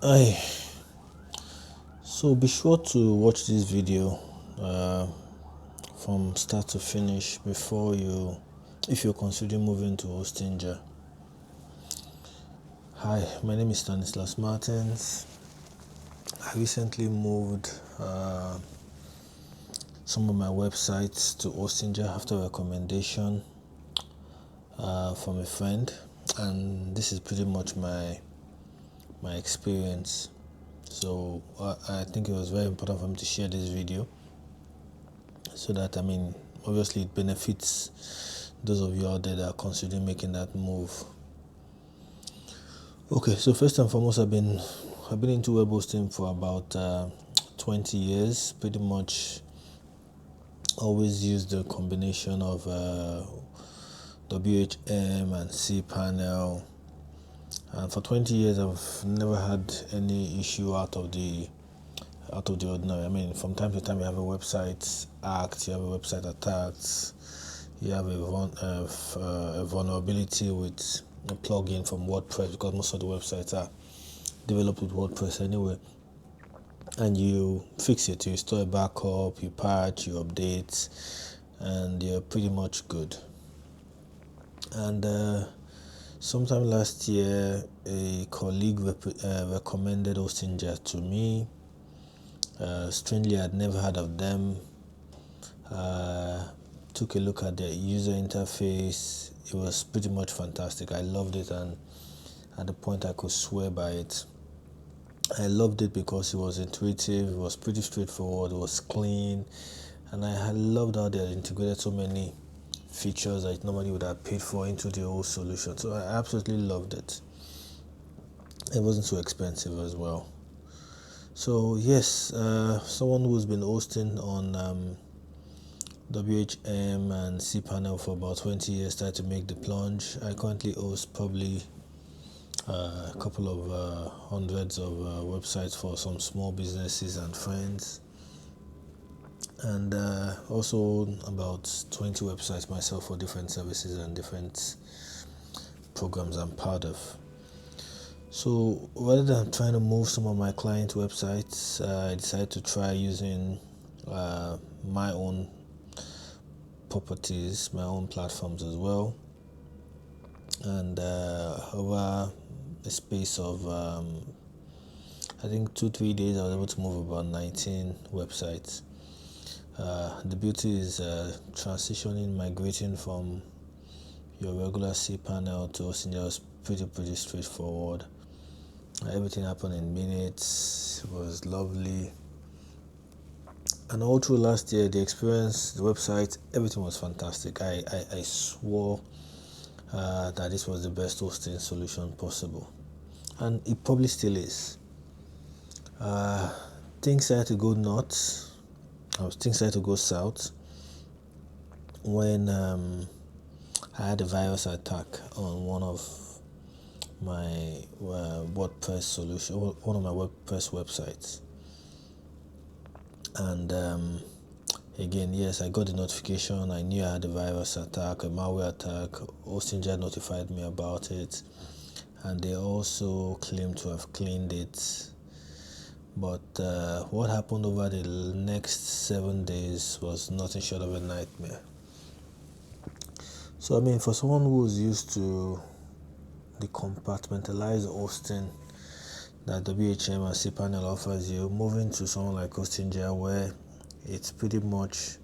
Hi. So be sure to watch this video from start to finish before if you're considering moving to Ostinja. Hi, my name is Stanislas Martins. I recently moved some of my websites to Ostinja after recommendation from a friend, and this is pretty much my experience. So I think it was very important for me to share this video so that obviously it benefits those of you out there that are considering making that move. Okay, so first and foremost, I've been into web hosting for about 20 years. Pretty much always used the combination of WHM and cPanel, and for 20 years I've never had any issue out of the ordinary. From time to time you have a website hacked, you have a website attacked, you have a vulnerability with a plugin from WordPress, because most of the websites are developed with WordPress anyway, and you fix it, you store a backup, you patch, you update, and you're pretty much good. And sometime last year, a colleague recommended Ostinja to me. Strangely, I'd never heard of them. Took a look at their user interface. It was pretty much fantastic. I loved it, and at the point I could swear by it. I loved it because it was intuitive, it was pretty straightforward, it was clean, and I loved how they had integrated so many features that normally would have paid for into the whole solution. So I absolutely loved it. It wasn't so expensive as well. So yes, someone who's been hosting on WHM and cPanel for about 20 years started to make the plunge. I currently host probably a couple of hundreds of websites for some small businesses and friends, and also about 20 websites myself for different services and different programs I'm part of. So rather than trying to move some of my client websites, I decided to try using my own properties, my own platforms as well. And over a space of I think 2-3 days, I was able to move about 19 websites. The beauty is migrating from your regular cPanel to Ostinja was pretty straightforward. Everything happened in minutes. It was lovely. And all through last year, the experience, the website, everything was fantastic. I swore that this was the best hosting solution possible. And it probably still is. Things started to go nuts. Things started to go south when I had a virus attack on one of my one of my WordPress websites. And again, yes, I got the notification. I knew I had a virus attack, a malware attack. Ostinja notified me about it, and they also claimed to have cleaned it. But what happened over the next 7 days was nothing short of a nightmare. So for someone who's used to the compartmentalized hosting that WHM and cPanel offers you, moving to someone like Ostinja, where it's pretty much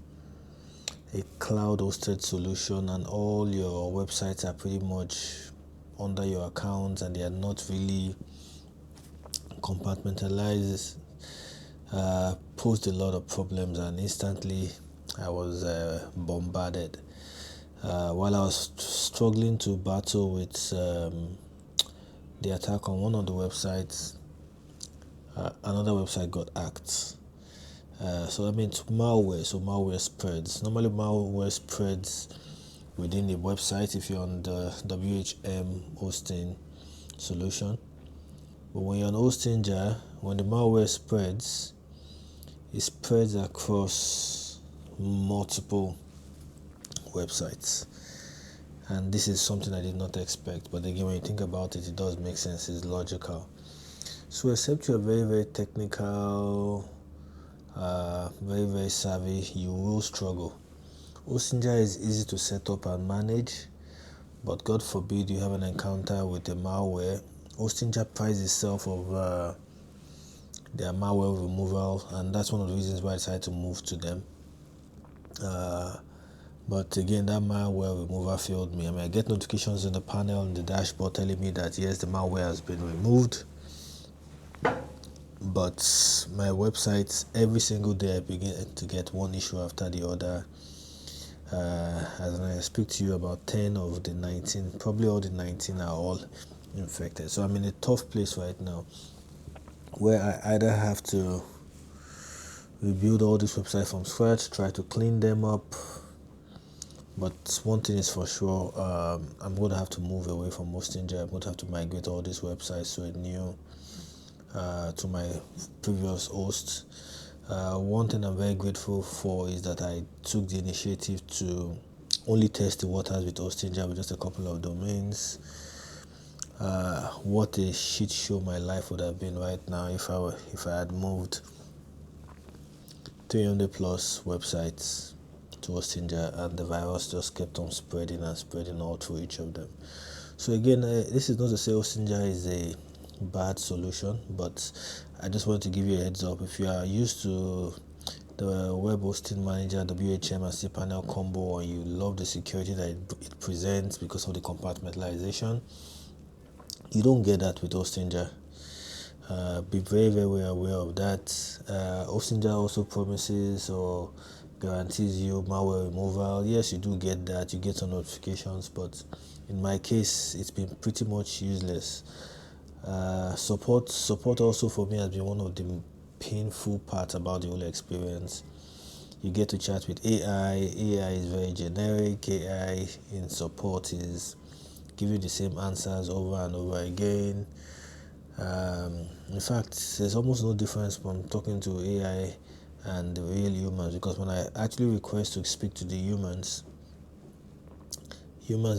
a cloud hosted solution and all your websites are pretty much under your account and they are not really compartmentalized, posed a lot of problems, and instantly I was bombarded. While I was struggling to battle with the attack on one of the websites, another website got hacked. So malware spreads. Normally, malware spreads within the website if you're on the WHM hosting solution. But when you're on Ostinja, when the malware spreads, it spreads across multiple websites. And this is something I did not expect. But again, when you think about it, it does make sense. It's logical. So except you're very, very technical, very, very savvy, you will struggle. Ostinger is easy to set up and manage, but God forbid you have an encounter with a malware. Ostinger prides itself of their malware removal, and that's one of the reasons why I decided to move to them. But again, that malware remover failed me. I mean, I get notifications in the panel in the dashboard telling me that yes, the malware has been removed. But my website, every single day I begin to get one issue after the other. As I speak to you, about 10 of the 19, probably all the 19 are all infected. So I'm in a tough place right now where I either have to rebuild all these websites from scratch, try to clean them up. But one thing is for sure, I'm going to have to move away from Messenger. I'm going to have to migrate all these websites to a new, to my previous host. One thing I'm very grateful for is that I took the initiative to only test the waters with Ostinger with just a couple of domains. What a shit show my life would have been right now if I had moved 300 plus websites to Ostinger and the virus just kept on spreading and spreading all through each of them. So again, this is not to say Ostinger is a bad solution, but I just want to give you a heads up. If you are used to the web hosting manager, WHM and cPanel combo, and you love the security that it presents because of the compartmentalization, you don't get that with Ostinger. Be very, very aware of that. Ostinger also promises or guarantees you malware removal. Yes, you do get that. You get some notifications, but in my case, it's been pretty much useless. Support also for me has been one of the painful parts about the whole experience. You get to chat with AI. AI is very generic. AI in support is giving the same answers over and over again. In fact, there's almost no difference from talking to AI and the real humans, because when I actually request to speak to the humans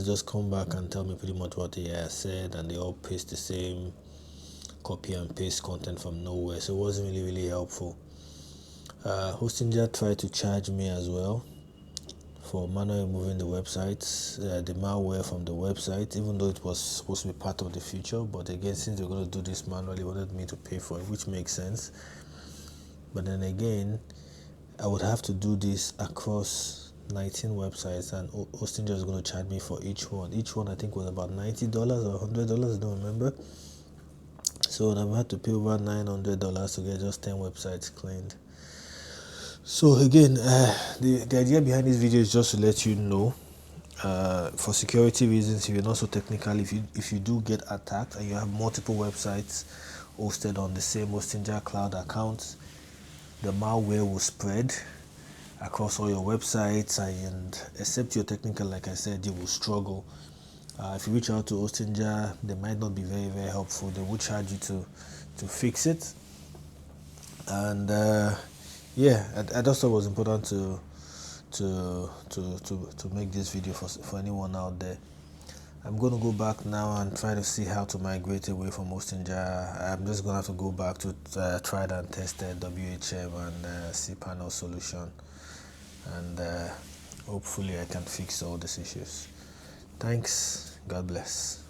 just come back and tell me pretty much what AI has said, and they all paste the same copy and paste content from nowhere, so it wasn't really helpful. Hostinger tried to charge me as well for manually removing the websites, the malware from the website, even though it was supposed to be part of the feature. But again, since they're going to do this manually, they wanted me to pay for it, which makes sense. But then again, I would have to do this across 19 websites, and Hostinger is going to charge me for each one. Each one I think was about $90 or $100, I don't remember. So I've had to pay over $900 to get just 10 websites cleaned. So again, the idea behind this video is just to let you know, for security reasons, if you're not so technical, if you do get attacked and you have multiple websites hosted on the same Hostinger cloud account, the malware will spread across all your websites, and except you're technical, like I said, you will struggle. If you reach out to Hostinger, they might not be very helpful. They will charge you to fix it. And yeah, I just thought it was important to make this video for anyone out there. I'm going to go back now and try to see how to migrate away from Hostinger. I'm just going to have to go back to tried and tested WHM and cPanel solution, and hopefully I can fix all these issues. Thanks. God bless.